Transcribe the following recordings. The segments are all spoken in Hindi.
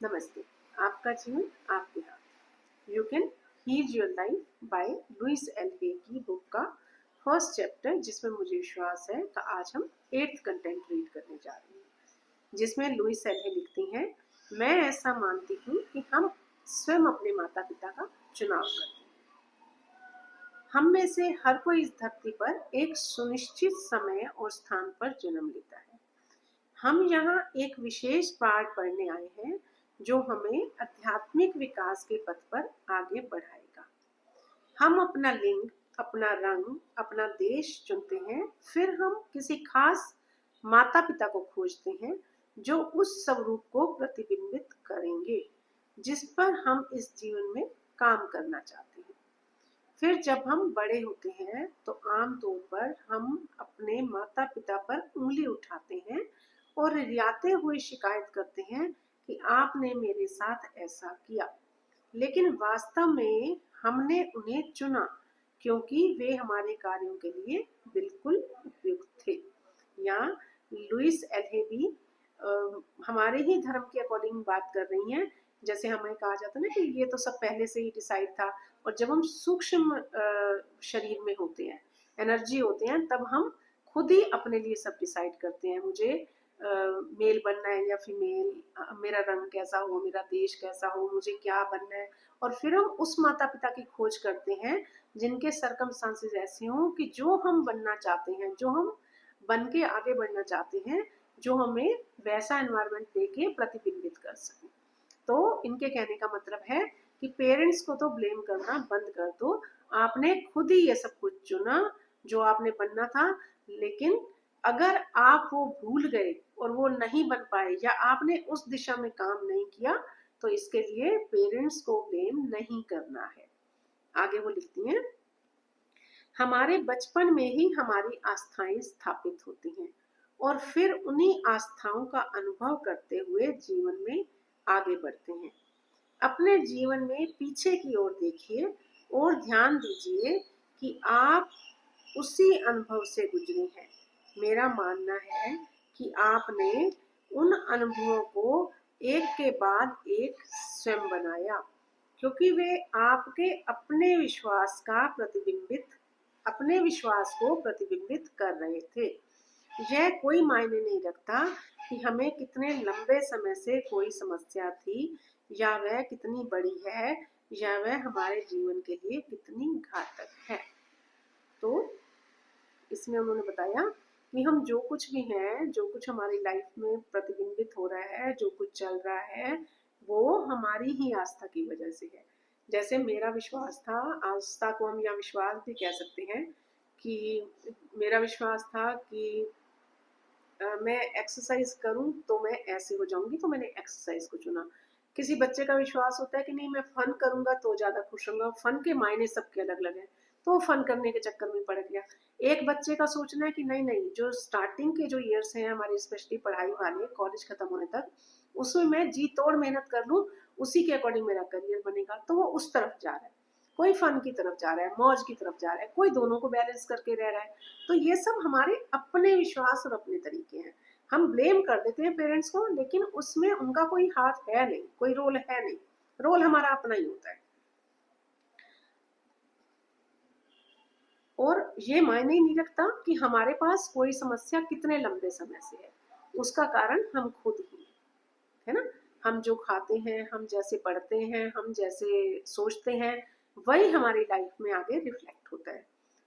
नमस्ते। आपका जीवन आपके हाथ। You can heal your life by Louise L Hay की बुक का फर्स्ट चैप्टर, जिसमें मुझे विश्वास है कि आज हम 8th कंटेंट रीड करने जा रहे हैं, जिसमें लुइस एल्हे लिखती हैं, मैं ऐसा मानती हूँ कि हम स्वयं अपने माता पिता का चुनाव करते हैं। हम में से हर कोई इस धरती पर एक सुनिश्चित समय और स्थान पर जन्म लेता है। हम यहाँ एक विशेष पाठ पढ़ने आए हैं जो हमें आध्यात्मिक विकास के पथ पर आगे बढ़ाएगा। हम अपना लिंग, अपना रंग, अपना देश चुनते हैं, फिर हम किसी खास माता पिता को खोजते हैं जो उस स्वरूप को प्रतिबिंबित करेंगे जिस पर हम इस जीवन में काम करना चाहते हैं। फिर जब हम बड़े होते हैं तो आम तौर पर हम अपने माता पिता पर उंगली उठाते हैं और रियाते हुए शिकायत करते हैं कि आपने मेरे साथ ऐसा किया, लेकिन वास्तव में हमने उन्हें चुना क्योंकि वे हमारे कार्यों के लिए बिल्कुल उपयुक्त थे। यहाँ लुइस एल्हे भी हमारे ही धर्म के अकॉर्डिंग बात कर रही हैं। जैसे हमें कहा जाता है ना कि ये तो सब पहले से ही डिसाइड था, और जब हम सूक्ष्म शरीर में होते हैं, एनर्जी होते हैं, तब हम खुद ही अपने लिए सब डिसाइड करते हैं। मुझे मेल बनना है या फीमेल, मेरा रंग कैसा हो, मेरा देश कैसा हो, मुझे क्या बनना है। और फिर हम उस माता पिता की खोज करते हैं जिनके सर्कमस्टांसेस ऐसे हों कि जो हम बनना चाहते हैं, जो हम बन के आगे बढ़ना चाहते हैं, जो हमें वैसा एनवायरनमेंट देके प्रतिबिंबित कर सके। तो इनके कहने का मतलब है कि पेरेंट्स को तो ब्लेम करना बंद कर दो। आपने खुद ही ये सब कुछ चुना जो आपने बनना था, लेकिन अगर आप वो भूल गए और वो नहीं बन पाए या आपने उस दिशा में काम नहीं किया, तो इसके लिए पेरेंट्स को ब्लेम नहीं करना है। आगे वो लिखती हैं, हमारे बचपन में ही हमारी आस्थाएं स्थापित होती हैं और फिर उन्हीं आस्थाओं का अनुभव करते हुए जीवन में आगे बढ़ते हैं। अपने जीवन में पीछे की ओर देखिए और ध्यान दीजिए कि आप उसी अनुभव से गुजरे हैं। मेरा मानना है कि आपने उन अनुभवों को एक के बाद एक स्वयं बनाया, क्योंकि वे आपके अपने विश्वास को प्रतिबिंबित कर रहे थे। यह कोई मायने नहीं रखता कि हमें कितने लंबे समय से कोई समस्या थी, या वह कितनी बड़ी है, या वह हमारे जीवन के लिए कितनी घातक है। तो इसमें उन्होंने बताया कि हम जो कुछ भी हैं, जो कुछ हमारी लाइफ में प्रतिबिंबित हो रहा है, जो कुछ चल रहा है, वो हमारी ही आस्था की वजह से है। जैसे मेरा विश्वास था, आस्था को हम या विश्वास भी कह सकते हैं, कि मेरा विश्वास था कि मैं एक्सरसाइज करूं तो मैं ऐसे हो जाऊंगी, तो मैंने एक्सरसाइज को चुना। किसी बच्चे का विश्वास होता है कि नहीं, मैं फन करूंगा तो ज्यादा खुश होऊंगा। फन के मायने सबके अलग अलग हैं, तो फन करने के चक्कर में पड़ गया। एक बच्चे का सोचना है कि नहीं नहीं, जो स्टार्टिंग के जो ईयर्स हैं हमारी, स्पेशली पढ़ाई वाले, कॉलेज खत्म होने तक, उसमें मैं जी तोड़ मेहनत कर लूँ, उसी के अकॉर्डिंग मेरा करियर बनेगा। तो वो उस तरफ जा रहा है, कोई फन की तरफ जा रहा है, मौज की तरफ जा रहा है, कोई दोनों को बैलेंस करके रह रहा है। तो ये सब हमारे अपने विश्वास और अपने तरीके हैं। हम ब्लेम कर देते हैं पेरेंट्स को, लेकिन उसमें उनका कोई हाथ है नहीं, कोई रोल है नहीं। रोल हमारा अपना ही होता है। और ये मायने ही नहीं रखता कि हमारे पास कोई समस्या कितने लंबे समय से है, उसका कारण हम खुद ही है ना। हम जो खाते हैं, हम जैसे पढ़ते हैं, हम जैसे सोचते हैं, वही हमारी लाइफ में आगे रिफ्लेक्ट होता है।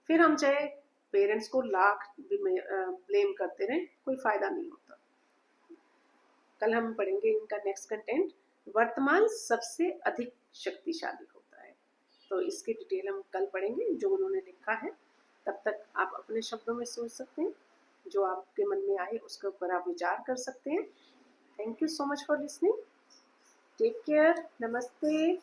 फिर हम चाहे पेरेंट्स को लाख ब्लेम करते रहें, कोई फायदा नहीं होता। कल हम पढ़ेंगे इनका नेक्स्ट कंटेंट, वर्तमान सबसे अधिक शक्तिशाली होता है। तो इसकी डिटेल हम कल पढ़ेंगे जो उन्होंने लिखा है। तब तक आप अपने शब्दों में सोच सकते हैं, जो आपके मन में आए उसके ऊपर आप विचार कर सकते हैं। Thank you so much for listening. Take care. नमस्ते।